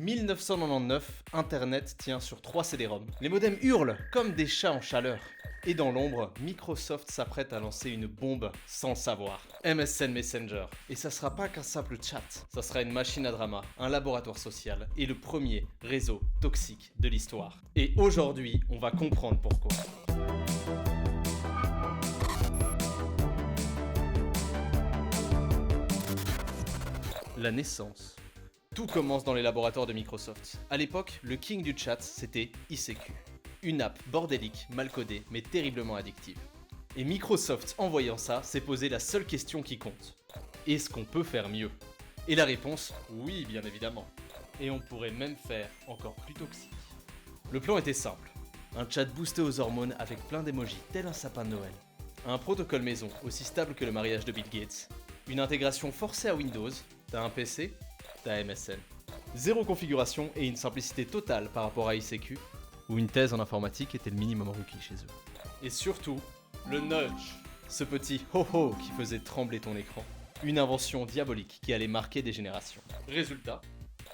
1999, Internet tient sur 3 CD-ROM. Les modems hurlent comme des chats en chaleur. Et dans l'ombre, Microsoft s'apprête à lancer une bombe sans le savoir. MSN Messenger. Et ça sera pas qu'un simple chat, ça sera une machine à drama, un laboratoire social et le premier réseau toxique de l'histoire. Et aujourd'hui, on va comprendre pourquoi. La naissance. Tout commence dans les laboratoires de Microsoft. À l'époque, le king du chat, c'était ICQ. Une app bordélique, mal codée, mais terriblement addictive. Et Microsoft, en voyant ça, s'est posé la seule question qui compte. Est-ce qu'on peut faire mieux? Et la réponse, oui, bien évidemment. Et on pourrait même faire encore plus toxique. Le plan était simple. Un chat boosté aux hormones avec plein d'émojis, tel un sapin de Noël. Un protocole maison, aussi stable que le mariage de Bill Gates. Une intégration forcée à Windows. T'as un PC? T'as MSN. Zéro configuration et une simplicité totale par rapport à ICQ, où une thèse en informatique était le minimum requis chez eux. Et surtout, le nudge, ce petit ho-ho qui faisait trembler ton écran. Une invention diabolique qui allait marquer des générations. Résultat,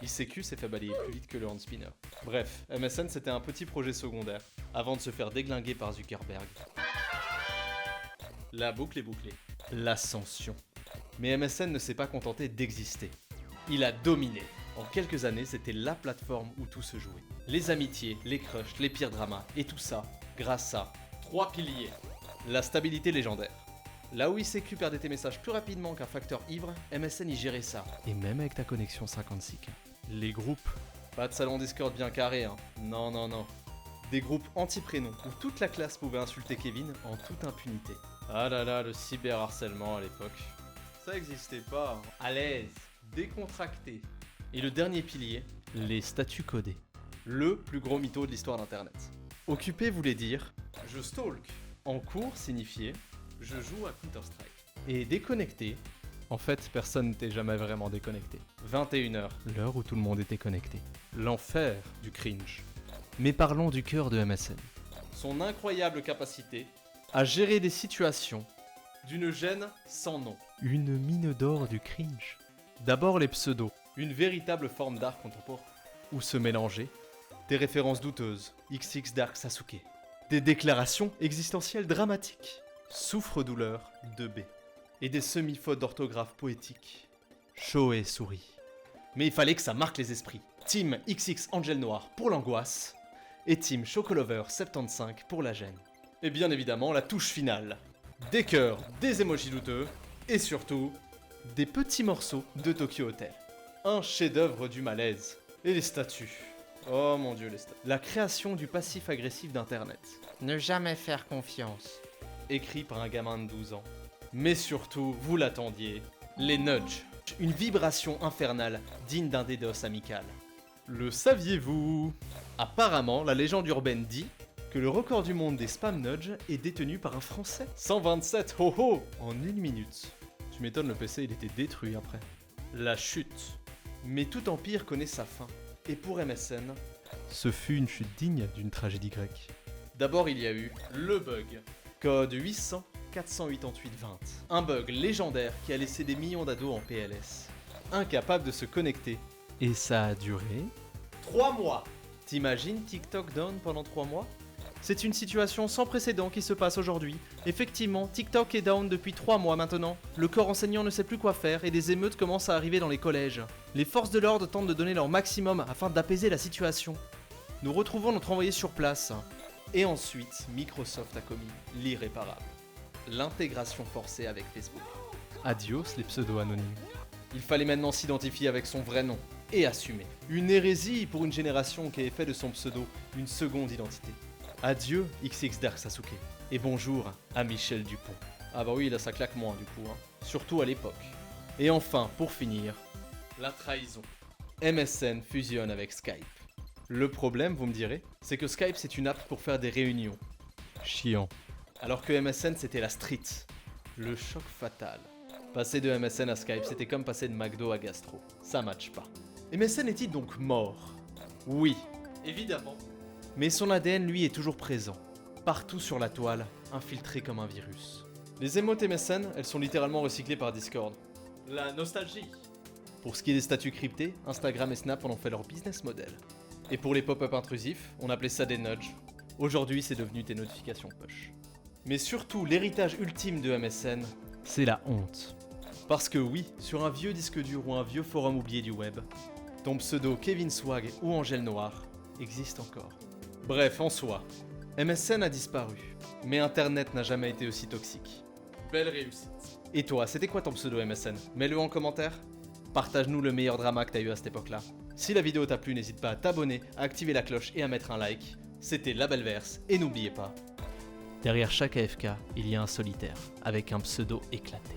ICQ s'est fait balayer plus vite que le hand spinner. Bref, MSN c'était un petit projet secondaire, avant de se faire déglinguer par Zuckerberg. La boucle est bouclée. L'ascension. Mais MSN ne s'est pas contenté d'exister. Il a dominé. En quelques années, c'était la plateforme où tout se jouait. Les amitiés, les crushs, les pires dramas, et tout ça grâce à 3 piliers. La stabilité légendaire. Là où ICQ perdait tes messages plus rapidement qu'un facteur ivre, MSN y gérait ça. Et même avec ta connexion 56K. Les groupes. Pas de salon Discord bien carré, hein. Non, non, non. Des groupes anti-prénoms où toute la classe pouvait insulter Kevin en toute impunité. Ah là là, le cyberharcèlement à l'époque. Ça existait pas. Hein. À l'aise, décontracté. Et le dernier pilier, les statuts codés. Le plus gros mytho de l'histoire d'Internet. Occupé voulait dire « je stalk ». En cours signifiait « je joue à Counter-Strike ». Et déconnecté, en fait personne n'était jamais vraiment déconnecté. 21h, l'heure où tout le monde était connecté. L'enfer du cringe. Mais parlons du cœur de MSN. Son incroyable capacité à gérer des situations d'une gêne sans nom. Une mine d'or du cringe. D'abord les pseudos, une véritable forme d'art contemporain. Où se mélanger des références douteuses, XX Dark Sasuke. Des déclarations existentielles dramatiques. Souffre-douleur 2B. Et des semi-fautes d'orthographe poétiques. Chaud et souris. Mais il fallait que ça marque les esprits. Team XX Angel Noir pour l'angoisse. Et Team Chocolover 75 pour la gêne. Et bien évidemment la touche finale. Des cœurs, des émojis douteux, et surtout, des petits morceaux de Tokyo Hotel. Un chef-d'œuvre du malaise. Et les statuts. Oh mon dieu, les statuts. La création du passif agressif d'Internet. Ne jamais faire confiance. Écrit par un gamin de 12 ans. Mais surtout, vous l'attendiez, les nudges. Une vibration infernale digne d'un DDoS amical. Le saviez-vous? Apparemment, la légende urbaine dit que le record du monde des spam nudge est détenu par un Français. 127 ho ho en 1 minute. Tu m'étonnes, le PC il était détruit après. La chute. Mais tout empire connaît sa fin. Et pour MSN, ce fut une chute digne d'une tragédie grecque. D'abord il y a eu le bug. Code 800 488 20. Un bug légendaire qui a laissé des millions d'ados en PLS. Incapables de se connecter. Et ça a duré 3 mois. T'imagines TikTok down pendant 3 mois? C'est une situation sans précédent qui se passe aujourd'hui. Effectivement, TikTok est down depuis 3 mois maintenant. Le corps enseignant ne sait plus quoi faire et des émeutes commencent à arriver dans les collèges. Les forces de l'ordre tentent de donner leur maximum afin d'apaiser la situation. Nous retrouvons notre envoyé sur place. Et ensuite, Microsoft a commis l'irréparable. L'intégration forcée avec Facebook. Adios les pseudo-anonymes. Il fallait maintenant s'identifier avec son vrai nom et assumer. Une hérésie pour une génération qui avait fait de son pseudo une seconde identité. Adieu XX Dark Sasuke. Et bonjour à Michel Dupont. Ah bah oui, là ça claque moins du coup, hein. Surtout à l'époque. Et enfin, pour finir, la trahison. MSN fusionne avec Skype. Le problème, vous me direz, c'est que Skype c'est une app pour faire des réunions. Chiant. Alors que MSN c'était la street. Le choc fatal. Passer de MSN à Skype, c'était comme passer de McDo à Gastro. Ça matche pas. MSN est-il donc mort? Oui, évidemment. Mais son ADN, lui, est toujours présent. Partout sur la toile, infiltré comme un virus. Les émotes MSN, elles sont littéralement recyclées par Discord. La nostalgie. Pour ce qui est des statuts cryptés, Instagram et Snap en ont fait leur business model. Et pour les pop-up intrusifs, on appelait ça des nudges. Aujourd'hui, c'est devenu tes notifications push. Mais surtout, l'héritage ultime de MSN, c'est la honte. Parce que oui, sur un vieux disque dur ou un vieux forum oublié du web, ton pseudo Kevin Swag ou Angèle Noire existe encore. Bref, en soi, MSN a disparu, mais Internet n'a jamais été aussi toxique. Belle réussite. Et toi, c'était quoi ton pseudo MSN? Mets-le en commentaire. Partage-nous le meilleur drama que t'as eu à cette époque-là. Si la vidéo t'a plu, n'hésite pas à t'abonner, à activer la cloche et à mettre un like. C'était La Belle Verse, et n'oubliez pas, derrière chaque AFK, il y a un solitaire, avec un pseudo éclaté.